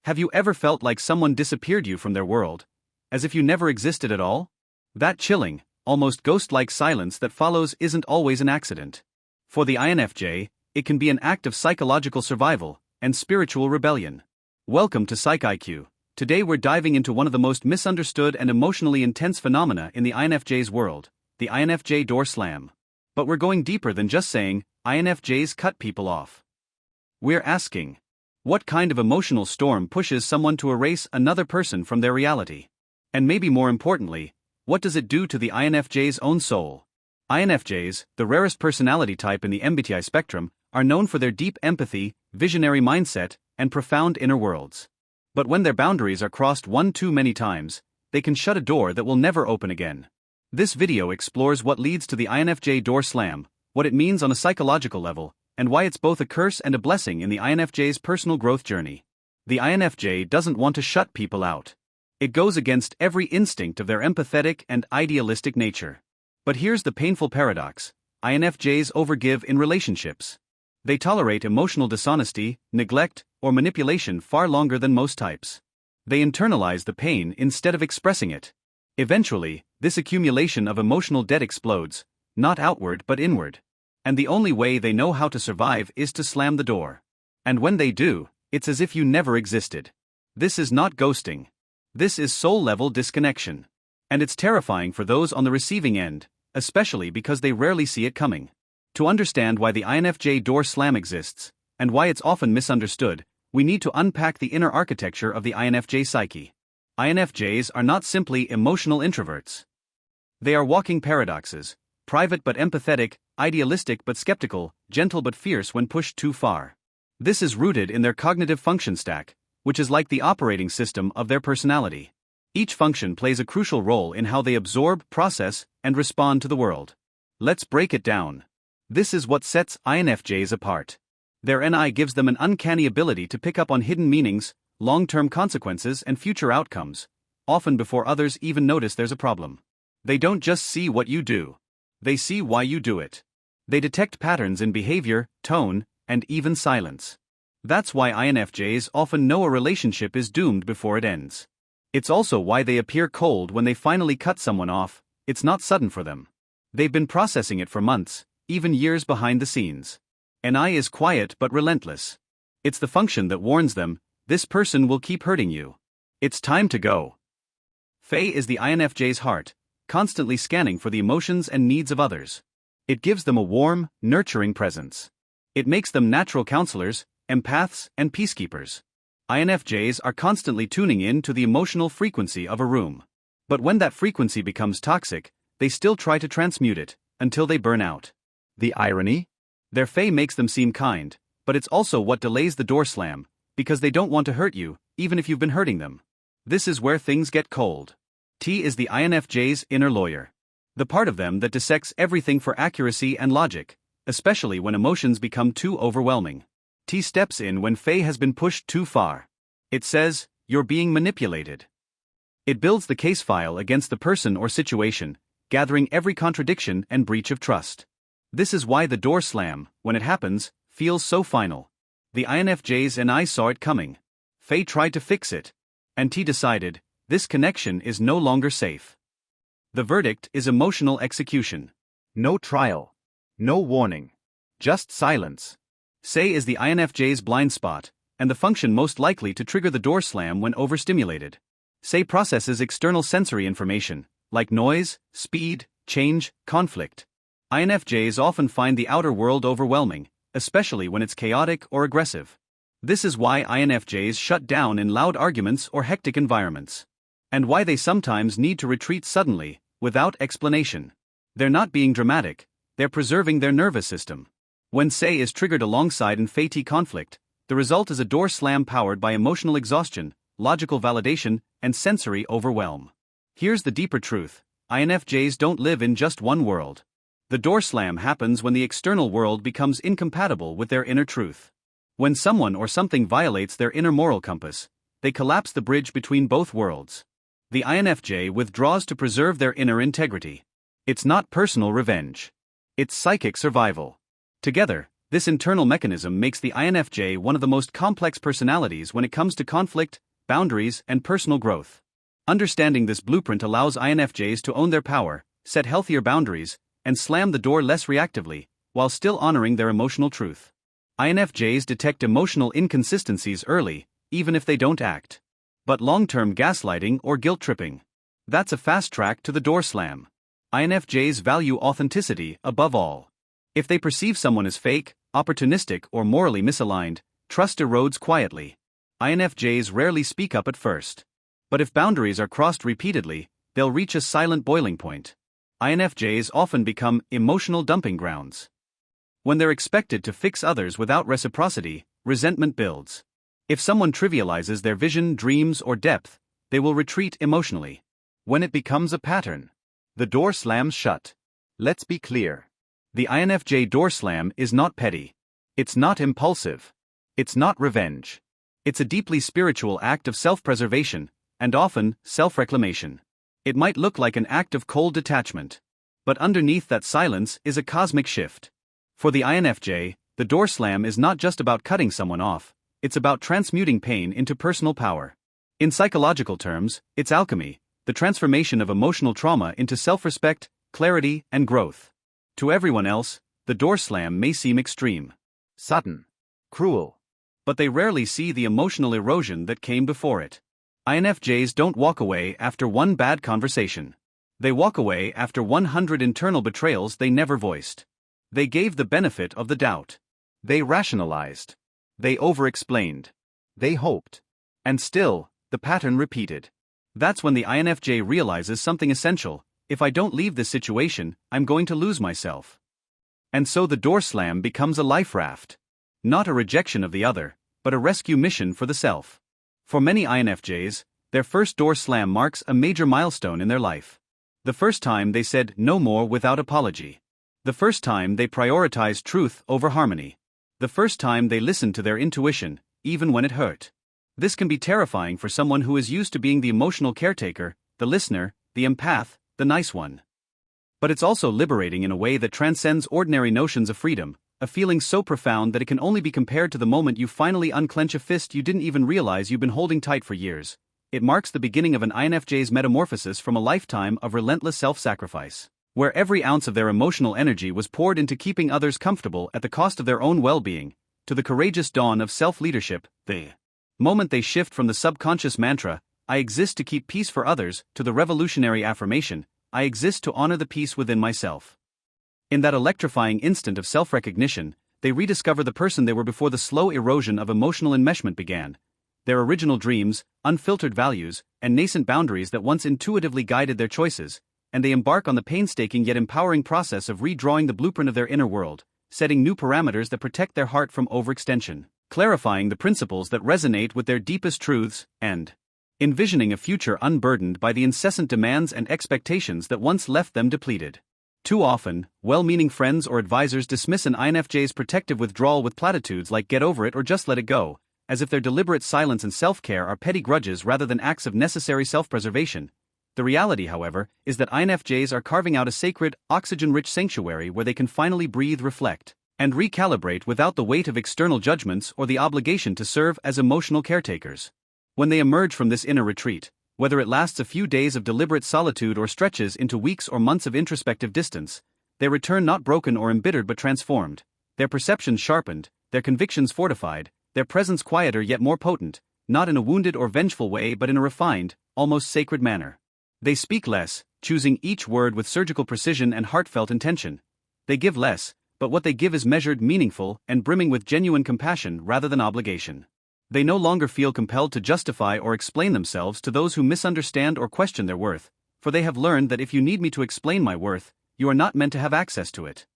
Have you ever felt like someone disappeared you from their world, as if you never existed at all? That chilling, almost ghost-like silence that follows isn't always an accident. For the INFJ, it can be an act of psychological survival and spiritual rebellion. Welcome to Psych IQ. Today we're diving into one of the most misunderstood and emotionally intense phenomena in the INFJ's world, the INFJ door slam. But we're going deeper than just saying, INFJs cut people off. We're asking, what kind of emotional storm pushes someone to erase another person from their reality? And maybe more importantly, what does it do to the INFJ's own soul? INFJs, the rarest personality type in the MBTI spectrum, are known for their deep empathy, visionary mindset, and profound inner worlds. But when their boundaries are crossed one too many times, they can shut a door that will never open again. This video explores what leads to the INFJ door slam, what it means on a psychological level, and why it's both a curse and a blessing in the INFJ's personal growth journey. The INFJ doesn't want to shut people out. It goes against every instinct of their empathetic and idealistic nature. But here's the painful paradox: INFJs overgive in relationships. They tolerate emotional dishonesty, neglect, or manipulation far longer than most types. They internalize the pain instead of expressing it. Eventually, this accumulation of emotional debt explodes, not outward but inward. And the only way they know how to survive is to slam the door. And when they do, it's as if you never existed. This is not ghosting. This is soul-level disconnection. And it's terrifying for those on the receiving end, especially because they rarely see it coming. To understand why the INFJ door slam exists, and why it's often misunderstood, we need to unpack the inner architecture of the INFJ psyche. INFJs are not simply emotional introverts. They are walking paradoxes, private but empathetic, idealistic but skeptical, gentle but fierce when pushed too far. This is rooted in their cognitive function stack, which is like the operating system of their personality. Each function plays a crucial role in how they absorb, process, and respond to the world. Let's break it down. This is what sets INFJs apart. Their NI gives them an uncanny ability to pick up on hidden meanings, long-term consequences, and future outcomes, often before others even notice there's a problem. They don't just see what you do. They see why you do it. They detect patterns in behavior, tone, and even silence. That's why INFJs often know a relationship is doomed before it ends. It's also why they appear cold when they finally cut someone off. It's not sudden for them. They've been processing it for months, even years behind the scenes. NI is quiet but relentless. It's the function that warns them, this person will keep hurting you. It's time to go. Fae is the INFJ's heart, constantly scanning for the emotions and needs of others. It gives them a warm, nurturing presence. It makes them natural counselors, empaths, and peacekeepers. INFJs are constantly tuning in to the emotional frequency of a room. But when that frequency becomes toxic, they still try to transmute it, until they burn out. The irony? Their Fae makes them seem kind, but it's also what delays the door slam, because they don't want to hurt you, even if you've been hurting them. This is where things get cold. T is the INFJ's inner lawyer. The part of them that dissects everything for accuracy and logic, especially when emotions become too overwhelming. T steps in when Fae has been pushed too far. It says, you're being manipulated. It builds the case file against the person or situation, gathering every contradiction and breach of trust. This is why the door slam, when it happens, feels so final. The INFJs and I saw it coming. Fae tried to fix it. And T decided, this connection is no longer safe. The verdict is emotional execution. No trial. No warning. Just silence. Say is the INFJ's blind spot, and the function most likely to trigger the door slam when overstimulated. Say processes external sensory information, like noise, speed, change, conflict. INFJs often find the outer world overwhelming, especially when it's chaotic or aggressive. This is why INFJs shut down in loud arguments or hectic environments. And why they sometimes need to retreat suddenly, without explanation. They're not being dramatic, they're preserving their nervous system. When Say is triggered alongside an Fae-T conflict, the result is a door slam powered by emotional exhaustion, logical validation, and sensory overwhelm. Here's the deeper truth: INFJs don't live in just one world. The door slam happens when the external world becomes incompatible with their inner truth. When someone or something violates their inner moral compass, they collapse the bridge between both worlds. The INFJ withdraws to preserve their inner integrity. It's not personal revenge. It's psychic survival. Together, This internal mechanism makes the INFJ one of the most complex personalities when it comes to conflict, boundaries, and personal growth. Understanding this blueprint allows INFJs to own their power, set healthier boundaries, and slam the door less reactively, while still honoring their emotional truth. INFJs detect emotional inconsistencies early, even if they don't act. But long-term gaslighting or guilt-tripping, that's a fast track to the door slam. INFJs value authenticity above all. If they perceive someone as fake, opportunistic, or morally misaligned, trust erodes quietly. INFJs rarely speak up at first. But if boundaries are crossed repeatedly, they'll reach a silent boiling point. INFJs often become emotional dumping grounds. When they're expected to fix others without reciprocity, resentment builds. If someone trivializes their vision, dreams, or depth, they will retreat emotionally. When it becomes a pattern, the door slams shut. Let's be clear. The INFJ door slam is not petty. It's not impulsive. It's not revenge. It's a deeply spiritual act of self-preservation, and often, self-reclamation. It might look like an act of cold detachment. But underneath that silence is a cosmic shift. For the INFJ, the door slam is not just about cutting someone off, it's about transmuting pain into personal power. In psychological terms, it's alchemy, the transformation of emotional trauma into self-respect, clarity, and growth. To everyone else, the door slam may seem extreme, sudden, cruel. But they rarely see the emotional erosion that came before it. INFJs don't walk away after one bad conversation. They walk away after 100 internal betrayals they never voiced. They gave the benefit of the doubt. They rationalized. They over-explained. They hoped. And still, the pattern repeated. That's when the INFJ realizes something essential: if I don't leave this situation, I'm going to lose myself. And so the door slam becomes a life raft. Not a rejection of the other, but a rescue mission for the self. For many INFJs, their first door slam marks a major milestone in their life. The first time they said no more without apology. The first time they prioritized truth over harmony. The first time they listened to their intuition, even when it hurt. This can be terrifying for someone who is used to being the emotional caretaker, the listener, the empath, the nice one. But it's also liberating in a way that transcends ordinary notions of freedom, a feeling so profound that it can only be compared to the moment you finally unclench a fist you didn't even realize you've been holding tight for years. It marks the beginning of an INFJ's metamorphosis from a lifetime of relentless self-sacrifice, where every ounce of their emotional energy was poured into keeping others comfortable at the cost of their own well-being, to the courageous dawn of self-leadership, the moment they shift from the subconscious mantra, I exist to keep peace for others, to the revolutionary affirmation, I exist to honor the peace within myself. In that electrifying instant of self-recognition, they rediscover the person they were before the slow erosion of emotional enmeshment began. Their original dreams, unfiltered values, and nascent boundaries that once intuitively guided their choices, and they embark on the painstaking yet empowering process of redrawing the blueprint of their inner world, setting new parameters that protect their heart from overextension, clarifying the principles that resonate with their deepest truths, and envisioning a future unburdened by the incessant demands and expectations that once left them depleted. Too often, well-meaning friends or advisors dismiss an INFJ's protective withdrawal with platitudes like get over it or just let it go, as if their deliberate silence and self-care are petty grudges rather than acts of necessary self-preservation. The reality, however, is that INFJs are carving out a sacred, oxygen-rich sanctuary where they can finally breathe, reflect, and recalibrate without the weight of external judgments or the obligation to serve as emotional caretakers. When they emerge from this inner retreat, whether it lasts a few days of deliberate solitude or stretches into weeks or months of introspective distance, they return not broken or embittered but transformed, their perceptions sharpened, their convictions fortified, their presence quieter yet more potent, not in a wounded or vengeful way but in a refined, almost sacred manner. They speak less, choosing each word with surgical precision and heartfelt intention. They give less, but what they give is measured, meaningful, and brimming with genuine compassion rather than obligation. They no longer feel compelled to justify or explain themselves to those who misunderstand or question their worth, for they have learned that if you need me to explain my worth, you are not meant to have access to it.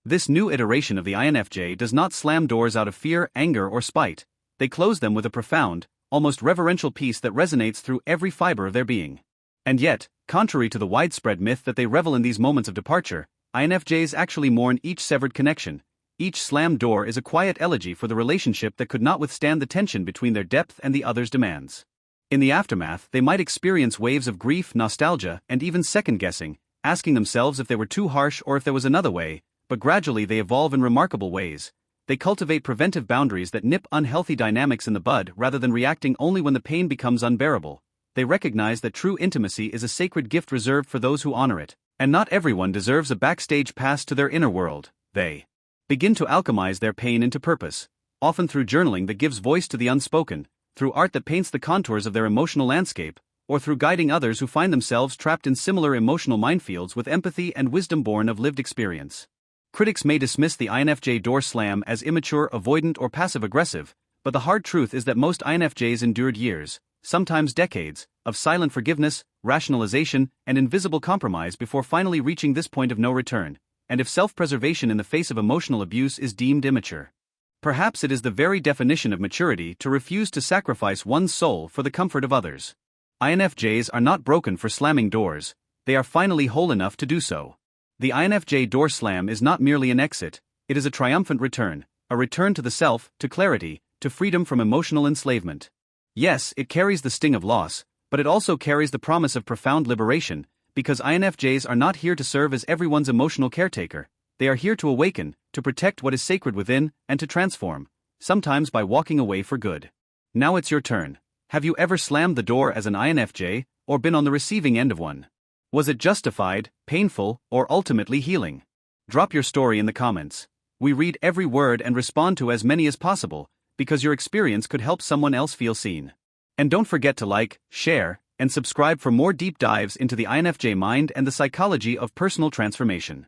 This new iteration of the INFJ does not slam doors out of fear, anger, or spite. They close them with a profound, almost reverential peace that resonates through every fiber of their being. And yet, contrary to the widespread myth that they revel in these moments of departure, INFJs actually mourn each severed connection. Each slammed door is a quiet elegy for the relationship that could not withstand the tension between their depth and the other's demands. In the aftermath, they might experience waves of grief, nostalgia, and even second-guessing, asking themselves if they were too harsh or if there was another way, but gradually they evolve in remarkable ways. They cultivate preventive boundaries that nip unhealthy dynamics in the bud rather than reacting only when the pain becomes unbearable. They recognize that true intimacy is a sacred gift reserved for those who honor it, and not everyone deserves a backstage pass to their inner world. They begin to alchemize their pain into purpose, often through journaling that gives voice to the unspoken, through art that paints the contours of their emotional landscape, or through guiding others who find themselves trapped in similar emotional minefields with empathy and wisdom born of lived experience. Critics may dismiss the INFJ door slam as immature, avoidant, or passive-aggressive, but the hard truth is that most INFJs endured years, sometimes decades, of silent forgiveness, rationalization, and invisible compromise before finally reaching this point of no return, and if self-preservation in the face of emotional abuse is deemed immature, perhaps it is the very definition of maturity to refuse to sacrifice one's soul for the comfort of others. INFJs are not broken for slamming doors, they are finally whole enough to do so. The INFJ door slam is not merely an exit, it is a triumphant return, a return to the self, to clarity, to freedom from emotional enslavement. Yes, it carries the sting of loss, but it also carries the promise of profound liberation, because INFJs are not here to serve as everyone's emotional caretaker, they are here to awaken, to protect what is sacred within, and to transform, sometimes by walking away for good. Now it's your turn. Have you ever slammed the door as an INFJ, or been on the receiving end of one? Was it justified, painful, or ultimately healing? Drop your story in the comments. We read every word and respond to as many as possible, because your experience could help someone else feel seen. And don't forget to like, share, and subscribe for more deep dives into the INFJ mind and the psychology of personal transformation.